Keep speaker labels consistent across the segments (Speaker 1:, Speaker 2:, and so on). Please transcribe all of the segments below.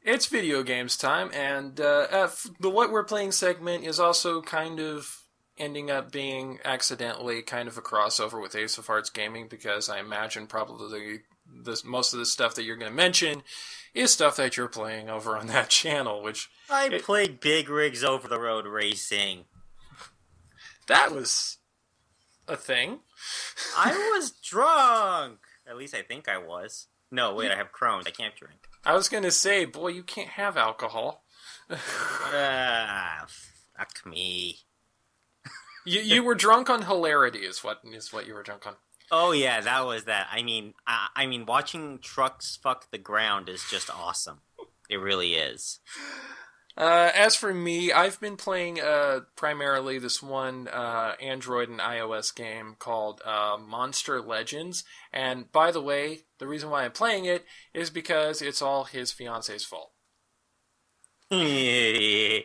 Speaker 1: It's video games time, and the What We're Playing segment is also kind of ending up being accidentally kind of a crossover with Ace of Hearts Gaming, because I imagine probably most of the stuff that you're going to mention is stuff that you're playing over on that channel, which...
Speaker 2: I played Big Rigs Over the Road Racing.
Speaker 1: That was a thing.
Speaker 2: I was drunk! At least I think I was. No, wait, I have Crohn's. I can't drink.
Speaker 1: I was going to say, boy, you can't have alcohol.
Speaker 2: Fuck me.
Speaker 1: You were drunk on hilarity is what you were drunk on.
Speaker 2: Oh yeah, that was that. I mean, watching trucks fuck the ground is just awesome. It really is.
Speaker 1: As for me, I've been playing primarily this one Android and iOS game called Monster Legends. And by the way, the reason why I'm playing it is because it's all his fiance's fault. Maggie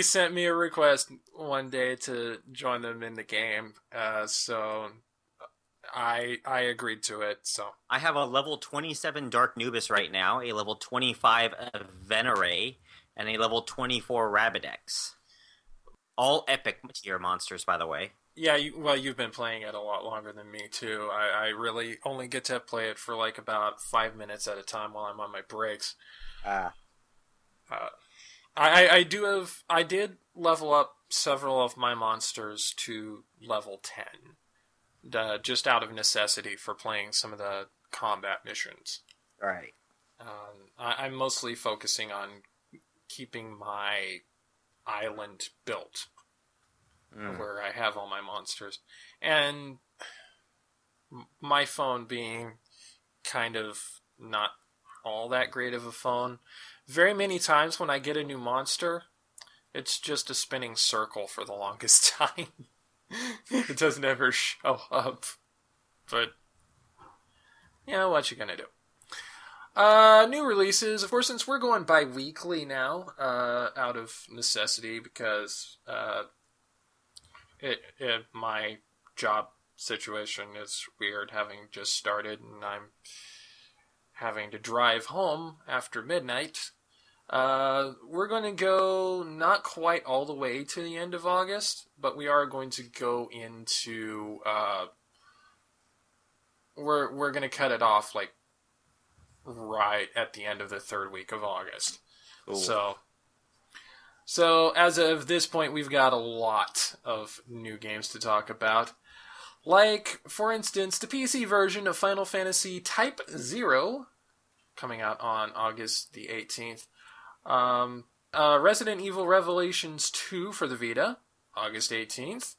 Speaker 1: sent me a request one day to join them in the game, so I agreed to it. So
Speaker 2: I have a level 27 Dark Nubis right now, a level 25 Veneray, and a level 24 Rabidex. All epic tier monsters, by the way.
Speaker 1: Yeah, you've been playing it a lot longer than me, too. I really only get to play it for like about 5 minutes at a time while I'm on my breaks. I did level up several of my monsters to level 10, just out of necessity for playing some of the combat missions.
Speaker 2: Right.
Speaker 1: I'm mostly focusing on keeping my island built, where I have all my monsters. And my phone being kind of not all that great of a phone, very many times when I get a new monster, it's just a spinning circle for the longest time. It doesn't ever show up. But, yeah, what you gonna do? New releases, of course, since we're going bi-weekly now, out of necessity, because my job situation is weird, having just started, and I'm having to drive home after midnight. We're going to go not quite all the way to the end of August, but we are going to go into, we're going to cut it off, like, right at the end of the third week of August. Ooh. So as of this point, we've got a lot of new games to talk about. Like, for instance, the PC version of Final Fantasy Type 0, coming out on August the 18th. Resident Evil Revelations 2 for the Vita, August 18th.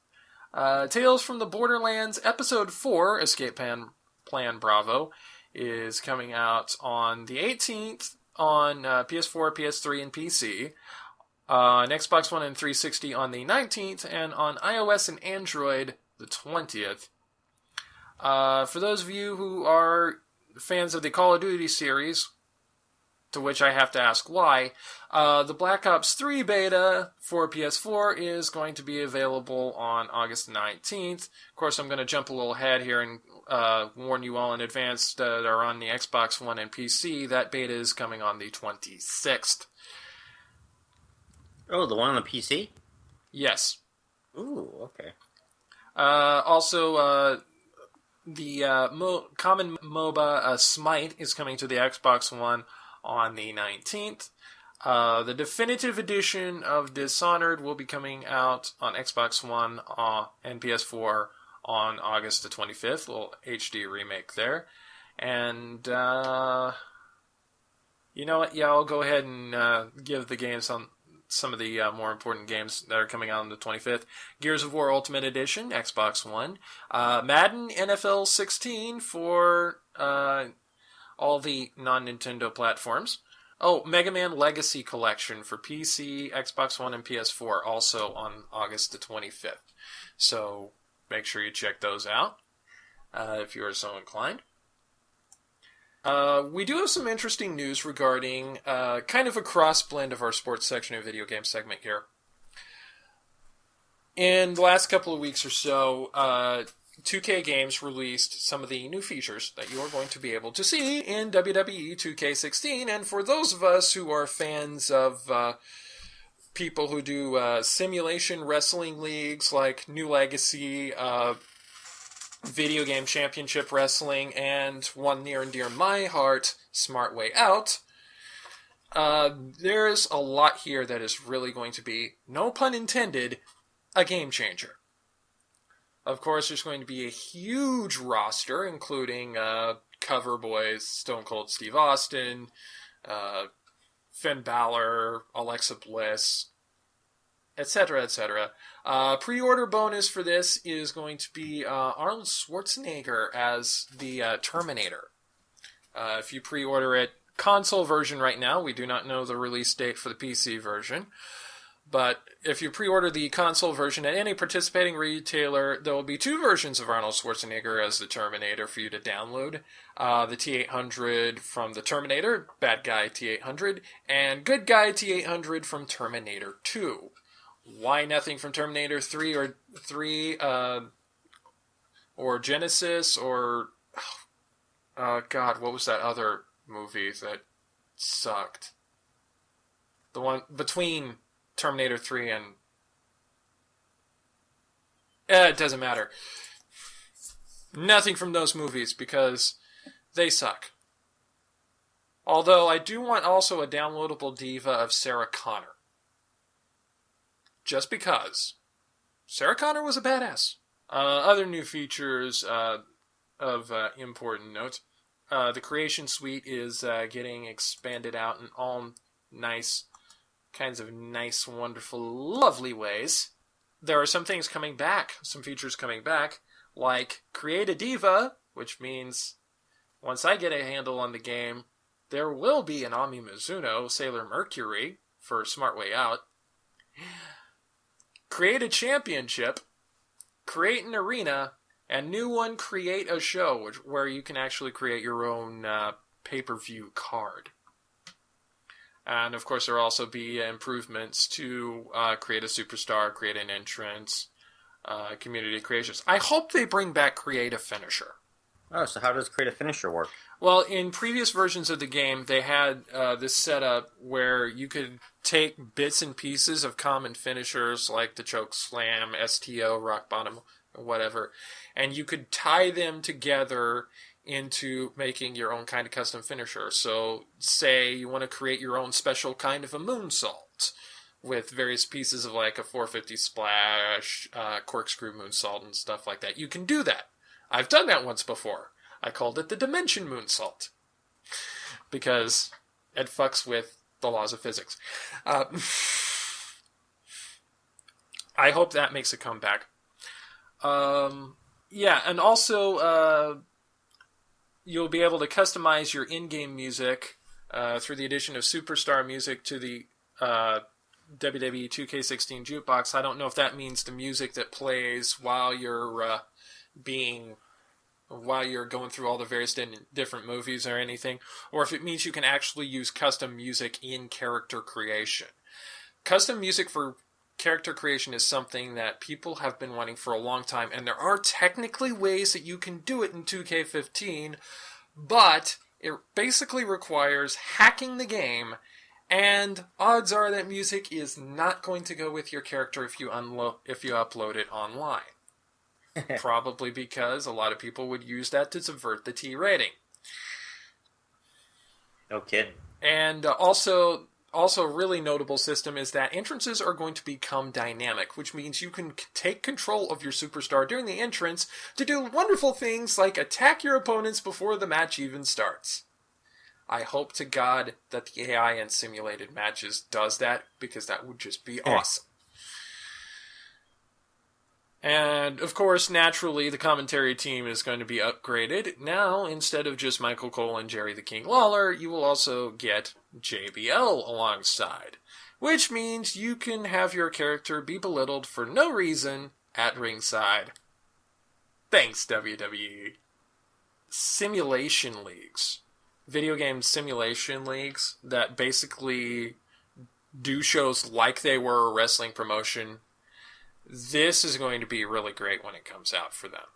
Speaker 1: Tales from the Borderlands Episode 4, Escape Plan Bravo, is coming out on the 18th on PS4, PS3, and PC. On Xbox One and 360 on the 19th, and on iOS and Android the 20th. For those of you who are fans of the Call of Duty series, to which I have to ask why, the Black Ops 3 beta for PS4 is going to be available on August 19th. Of course, I'm going to jump a little ahead here and warn you all in advance that are on the Xbox One and PC, that beta is coming on the 26th.
Speaker 2: Oh, the one on the PC?
Speaker 1: Yes.
Speaker 2: Ooh, okay.
Speaker 1: Also, the common MOBA Smite is coming to the Xbox One on the 19th. The definitive edition of Dishonored will be coming out on Xbox One and PS4 on August the 25th. A little HD remake there. And, you know what? Yeah, I'll go ahead and give the games on some of the more important games that are coming out on the 25th. Gears of War Ultimate Edition, Xbox One. Madden NFL 16 for all the non-Nintendo platforms. Oh, Mega Man Legacy Collection for PC, Xbox One, and PS4, also on August the 25th. So make sure you check those out if you are so inclined. We do have some interesting news regarding kind of a cross-blend of our sports section of video game segment here. In the last couple of weeks or so, 2K Games released some of the new features that you are going to be able to see in WWE 2K16. And for those of us who are fans of people who do simulation wrestling leagues like New Legacy, Video Game Championship Wrestling, and one near and dear my heart, Smart Way Out, there's a lot here that is really going to be, no pun intended, a game changer. Of course, there's going to be a huge roster, including cover boys Stone Cold Steve Austin, Finn Balor, Alexa Bliss, etc., etc. Pre-order bonus for this is going to be Arnold Schwarzenegger as the Terminator. If you pre-order it, console version right now, we do not know the release date for the PC version, but if you pre-order the console version at any participating retailer, there will be two versions of Arnold Schwarzenegger as the Terminator for you to download. The T-800 from the Terminator, Bad Guy T-800, and Good Guy T-800 from Terminator 2. Why nothing from Terminator 3 or Genesis or... God, what was that other movie that sucked? The one between Terminator 3 and... it doesn't matter. Nothing from those movies because they suck. Although I do want also a downloadable diva of Sarah Connor. Just because. Sarah Connor was a badass. Other new features of important note. The Creation Suite is getting expanded out in all kinds of nice, wonderful, lovely ways. There are some things coming back, some features coming back, like Create a Diva, which means once I get a handle on the game, there will be an Ami Mizuno Sailor Mercury for Smart Way Out. Create a championship, create an arena, and new one, create a show, where you can actually create your own pay-per-view card. And of course, there will also be improvements to create a superstar, create an entrance, community creations. I hope they bring back create a finisher.
Speaker 2: Oh, so how does create a finisher work?
Speaker 1: Well, in previous versions of the game, they had this setup where you could take bits and pieces of common finishers like the choke slam, STO, rock bottom, or whatever, and you could tie them together into making your own kind of custom finisher. So, say you want to create your own special kind of a moonsault with various pieces of like a 450 splash, corkscrew moonsault, and stuff like that. You can do that. I've done that once before. I called it the Dimension Moonsault because it fucks with the laws of physics. I hope that makes a comeback. Yeah, and also you'll be able to customize your in-game music through the addition of Superstar music to the WWE 2K16 jukebox. I don't know if that means the music that plays while you're going through all the various different movies or anything, or if it means you can actually use custom music in character creation. Custom music for character creation is something that people have been wanting for a long time, and there are technically ways that you can do it in 2K15, but it basically requires hacking the game, and odds are that music is not going to go with your character if you upload it online. Probably because a lot of people would use that to subvert the T rating.
Speaker 2: No kidding.
Speaker 1: And also a really notable system is that entrances are going to become dynamic, which means you can take control of your superstar during the entrance to do wonderful things like attack your opponents before the match even starts. I hope to God that the AI in simulated matches does that, because that would just be awesome. And, of course, naturally, the commentary team is going to be upgraded. Now, instead of just Michael Cole and Jerry the King Lawler, you will also get JBL alongside. Which means you can have your character be belittled for no reason at ringside. Thanks, WWE. Simulation leagues. Video game simulation leagues that basically do shows like they were a wrestling promotion. This is going to be really great when it comes out for them.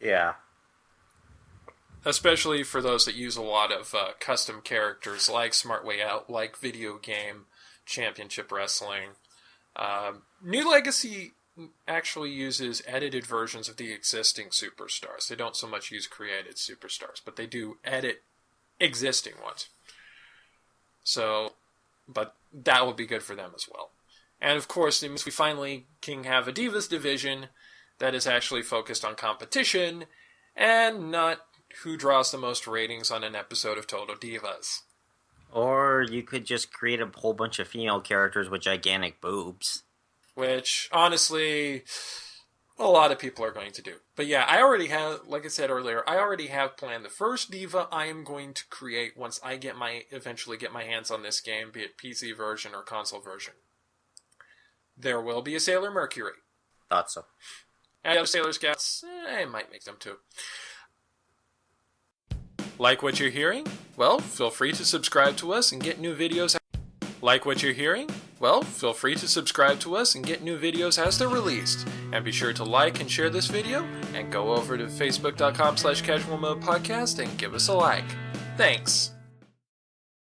Speaker 2: Yeah.
Speaker 1: Especially for those that use a lot of custom characters like Smart Way Out, like Video Game Championship Wrestling. New Legacy actually uses edited versions of the existing superstars. They don't so much use created superstars, but they do edit existing ones. So, but that will be good for them as well. And of course, it means we finally can have a Divas division that is actually focused on competition and not who draws the most ratings on an episode of Total Divas.
Speaker 2: Or you could just create a whole bunch of female characters with gigantic boobs.
Speaker 1: Which, honestly, a lot of people are going to do. But yeah, I already have, like I said earlier, I already have planned the first diva I am going to create once I eventually get my hands on this game, be it PC version or console version. There will be a Sailor Mercury.
Speaker 2: Thought so.
Speaker 1: And the Sailor Scouts, I might make them too. Like what you're hearing? Well, feel free to subscribe to us and get new videos. Like what you're hearing? Well, feel free to subscribe to us and get new videos as they're released. And be sure to like and share this video, and go over to facebook.com/casualmodepodcast and give us a like. Thanks.